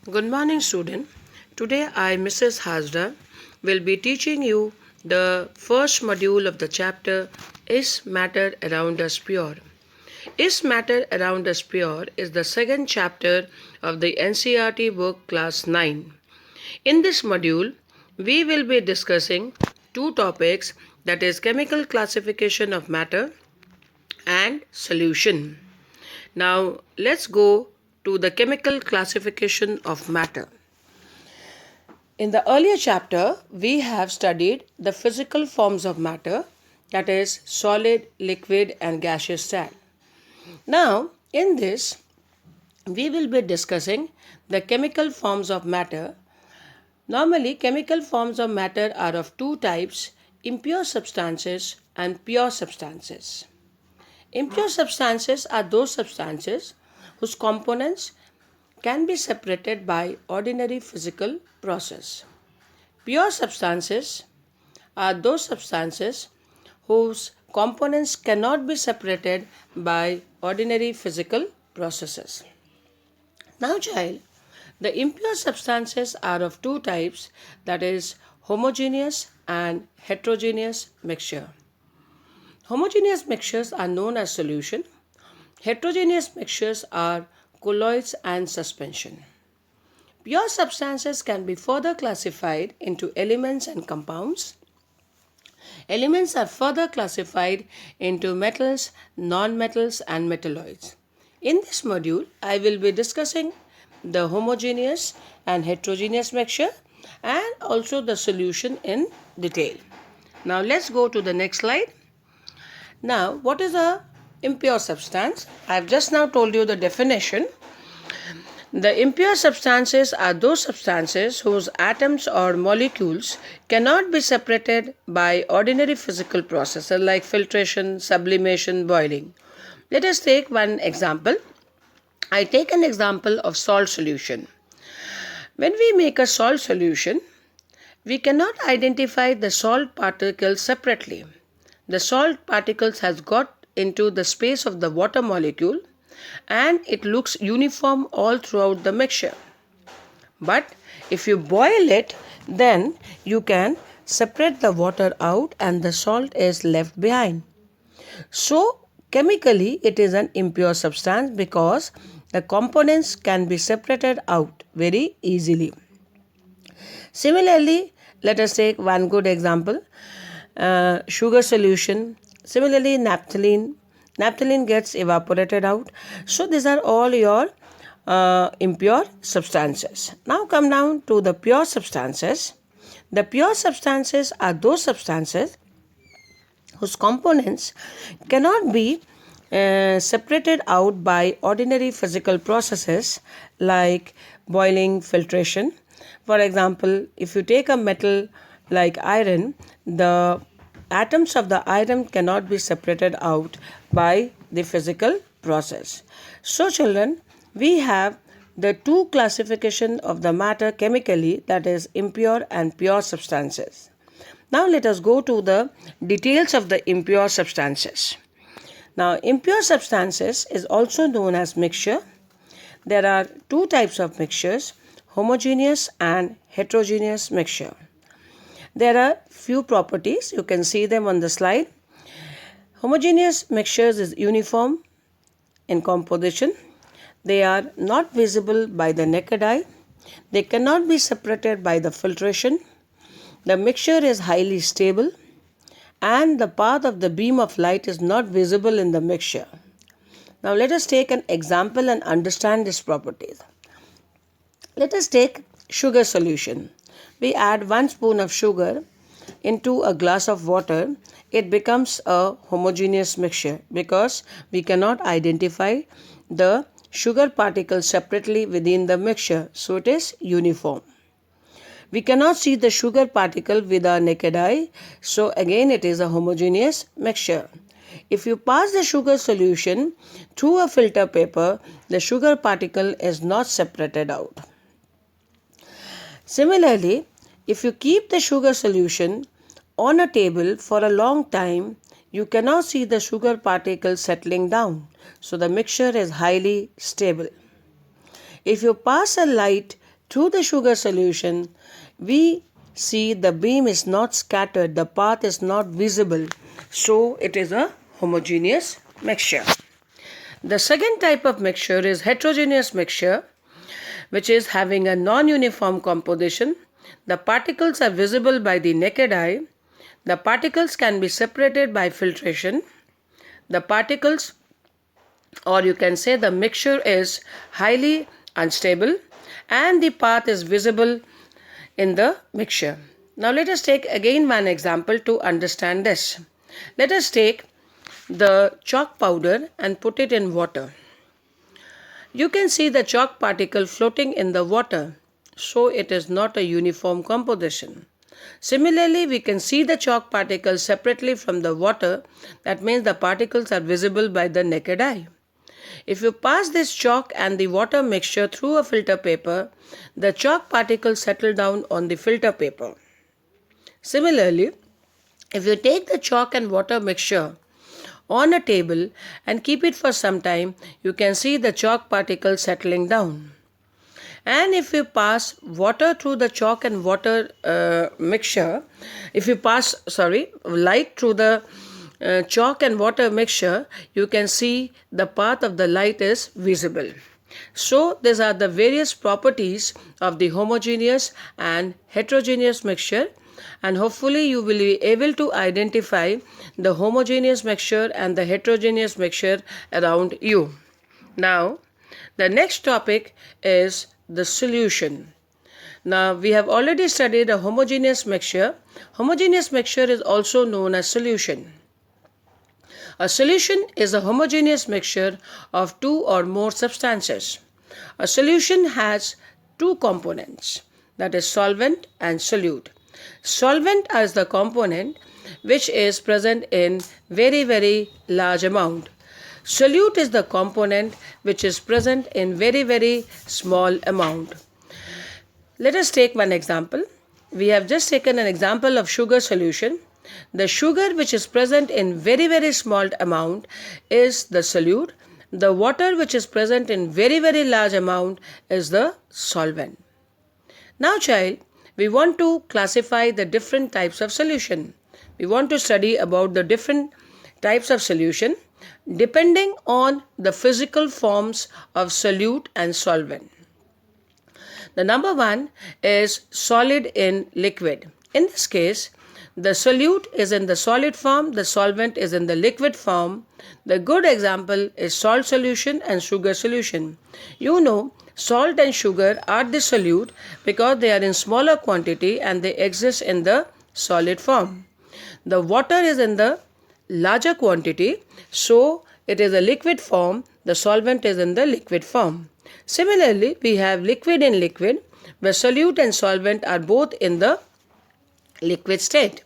Good morning, student. Today I, Mrs. Hazra, will be teaching you the first module of the chapter Is Matter Around Us Pure? Is Matter Around Us Pure is the second chapter of the NCERT book class 9. In this module, we will be discussing two topics, that is chemical classification of matter and solution. Now let's go to the chemical classification of matter. In the earlier chapter, we have studied the physical forms of matter, that is, solid, liquid, and gaseous state. Now, in this, we will be discussing the chemical forms of matter. Normally, chemical forms of matter are of two types, impure substances and pure substances. Impure substances are those substances whose components can be separated by ordinary physical process. Pure substances are those substances whose components cannot be separated by ordinary physical processes. Now, child, the impure substances are of two types, that is, homogeneous and heterogeneous mixture. Homogeneous mixtures are known as solution. Heterogeneous mixtures are colloids and suspension. Pure substances can be further classified into elements and compounds. Elements are further classified into metals, non-metals, and metalloids. In this module, I will be discussing the homogeneous and heterogeneous mixture and also the solution in detail. Now let's go to the next slide. Now, what is a impure substance? I have just now told you the definition. The impure substances are those substances whose atoms or molecules cannot be separated by ordinary physical processes like filtration, sublimation, boiling. Let us take one example. I take an example of salt solution. When we make a salt solution, we cannot identify the salt particles separately. The salt particles has got into the space of the water molecule and it looks uniform all throughout the mixture. But if you boil it, then you can separate the water out and the salt is left behind. So, chemically, it is an impure substance because the components can be separated out very easily. Similarly, let us take one good example, sugar solution. Similarly, naphthalene gets evaporated out. So these are all your impure substances. Now come down to the pure substances. The pure substances are those substances whose components cannot be separated out by ordinary physical processes like boiling, filtration. For example, if you take a metal like iron, the atoms of the iron cannot be separated out by the physical process. So, children, we have the two classification of the matter chemically, that is impure and pure substances. Now let us go to the details of the impure substances. Now, impure substances is also known as mixture. There are two types of mixtures, homogeneous and heterogeneous mixture. There are few properties, you can see them on the slide. Homogeneous mixtures is uniform in composition. They are not visible by the naked eye. They cannot be separated by the filtration. The mixture is highly stable and the path of the beam of light is not visible in the mixture. Now let us take an example and understand these properties. Let us take sugar solution. We add 1 spoon of sugar into a glass of water. It becomes a homogeneous mixture because we cannot identify the sugar particles separately within the mixture, so it is uniform. We cannot see the sugar particle with our naked eye, so again it is a homogeneous mixture. If you pass the sugar solution through a filter paper, the sugar particle is not separated out. Similarly, if you keep the sugar solution on a table for a long time, you cannot see the sugar particles settling down, so the mixture is highly stable. If you pass a light Through the sugar solution, we see the beam is not scattered, the path is not visible, so it is a homogeneous mixture. The second type of mixture is heterogeneous mixture, which is having a non-uniform composition. The particles are visible by the naked eye. The particles can be separated by filtration. The particles, or you can say the mixture, is highly unstable and the path is visible in the mixture. Now let us take again one example to understand this. Let us take the chalk powder and put it in water. You can see the chalk particle floating in the water, so it is not a uniform composition. Similarly, we can see the chalk particles separately from the water. That means the particles are visible by the naked eye. If you pass this chalk and the water mixture through a filter paper, the chalk particles settle down on the filter paper. Similarly, if you take the chalk and water mixture on a table and keep it for some time, you can see the chalk particles settling down. And if you pass water through the chalk and water mixture, if you pass light through the chalk and water mixture, you can see the path of the light is visible. So these are the various properties of the homogeneous and heterogeneous mixture, and hopefully you will be able to identify the homogeneous mixture and the heterogeneous mixture around you. Now, the next topic is the solution. Now, we have already studied a homogeneous mixture. Homogeneous mixture is also known as solution. A solution is a homogeneous mixture of two or more substances. A solution has two components, that is solvent and solute. Solvent is the component which is present in very large amount. Solute is the component which is present in very small amount. Let us take one example. We have just taken an example of sugar solution. The sugar which is present in very small amount is the solute. The water which is present in very large amount is the solvent. Now child, we want to classify the different types of solution. We want to study about the different types of solution depending on the physical forms of solute and solvent. The number one is solid in liquid. In this case, the solute is in the solid form, the solvent is in the liquid form. The good example is salt solution and sugar solution. You know, salt and sugar are the solute because they are in smaller quantity and they exist in the solid form. The water is in the larger quantity, so it is a liquid form, the solvent is in the liquid form. Similarly, we have liquid in liquid, where solute and solvent are both in the liquid state.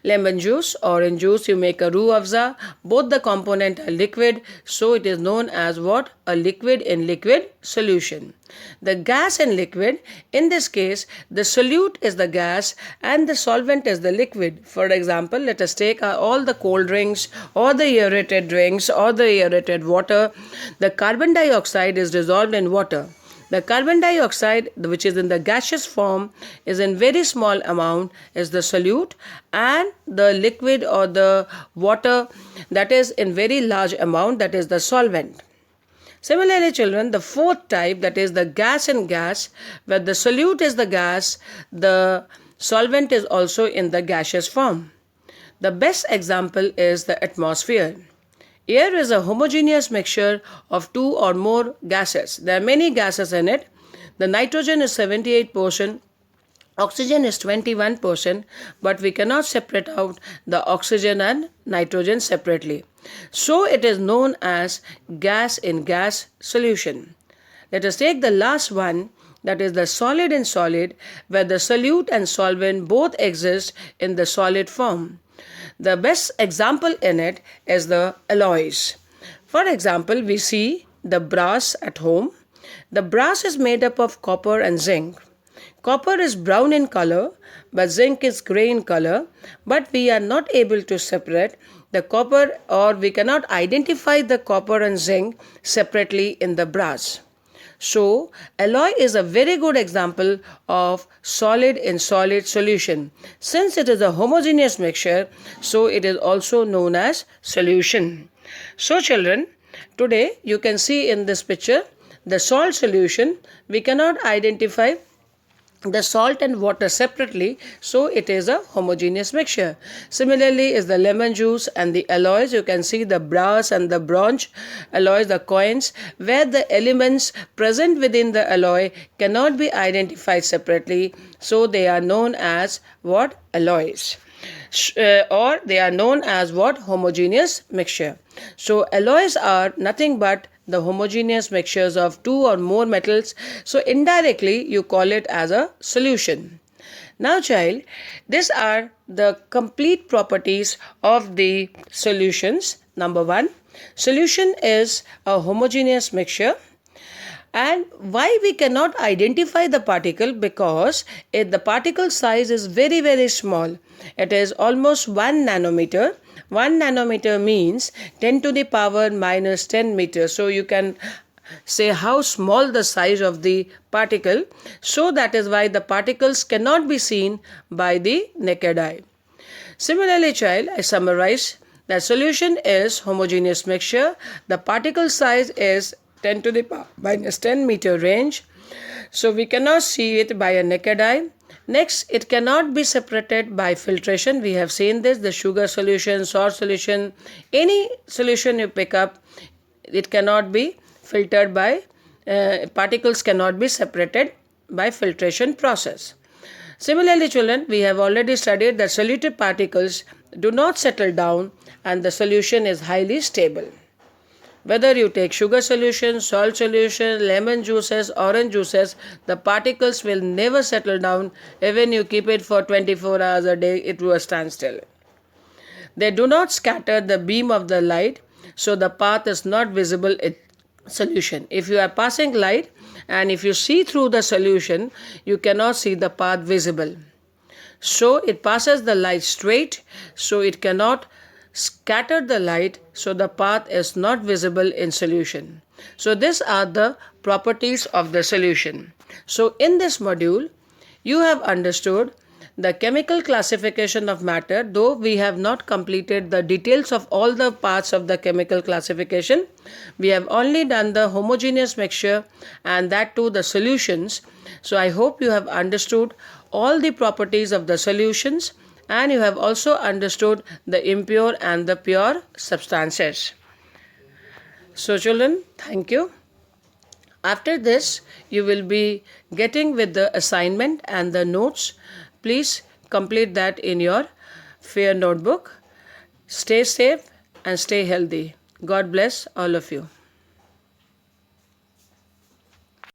Lemon juice, orange juice, you make a roux afza, both the component are liquid, so it is known as what? A liquid in liquid solution. The gas in liquid, in this case, the solute is the gas and the solvent is the liquid. For example, let us take all the cold drinks or the aerated drinks or the aerated water. The carbon dioxide is dissolved in water. The carbon dioxide, which is in the gaseous form, is in very small amount, is the solute, and the liquid or the water that is in very large amount, that is the solvent. Similarly, children, the fourth type, that is the gas in gas, where the solute is the gas, the solvent is also in the gaseous form. The best example is the atmosphere. Air is a homogeneous mixture of two or more gases. There are many gases in it. The nitrogen is 78%, oxygen is 21%, but we cannot separate out the oxygen and nitrogen separately. So it is known as gas in gas solution. Let us take the last one, that is the solid in solid, where the solute and solvent both exist in the solid form. The best example in it is the alloys. For example, we see the brass at home. The brass is made up of copper and zinc. Copper is brown in color, but zinc is grey in color, but we are not able to separate the copper, or we cannot identify the copper and zinc separately in the brass. So, alloy is a very good example of solid in solid solution. Since it is a homogeneous mixture, so it is also known as solution. So, children, today you can see in this picture the salt solution. We cannot identify the salt and water separately, so it is a homogeneous mixture. Similarly is the lemon juice and the alloys. You can see the brass and the bronze alloys, the coins, where the elements present within the alloy cannot be identified separately, so they are known as what? Alloys. Or they are known as what? Homogeneous mixture. So alloys are nothing but the homogeneous mixtures of two or more metals. So indirectly you call it as a solution. Now child, these are the complete properties of the solutions. Number one, solution is a homogeneous mixture. And why we cannot identify the particle? Because the particle size is very, very small. It is almost 1 nanometer. 1 nanometer means 10 to the power minus 10 meters. So you can say how small the size of the particle. So that is why the particles cannot be seen by the naked eye. Similarly, child, I summarize that solution is homogeneous mixture. The particle size is 10 to the power minus 10 meter range. So we cannot see it by a naked eye. Next, it cannot be separated by filtration. We have seen this, the sugar solution, salt solution, any solution you pick up, it cannot be filtered by, particles cannot be separated by filtration process. Similarly, children, we have already studied that solutive particles do not settle down and the solution is highly stable. Whether you take sugar solution, salt solution, lemon juices, orange juices, the particles will never settle down. Even you keep it for 24 hours a day, it will stand still. They do not scatter the beam of the light, so the path is not visible in solution. If you are passing light and if you see through the solution, you cannot see the path visible. So it passes the light straight, so it cannot scatter the light, so the path is not visible in solution. So these are the properties of the solution. So in this module, you have understood the chemical classification of matter, though we have not completed the details of all the parts of the chemical classification. We have only done the homogeneous mixture and that too the solutions. So I hope you have understood all the properties of the solutions and you have also understood the impure and the pure substances. So children, thank you. After this, you will be getting with the assignment and the notes. Please complete that in your fair notebook. Stay safe and stay healthy. God bless all of you.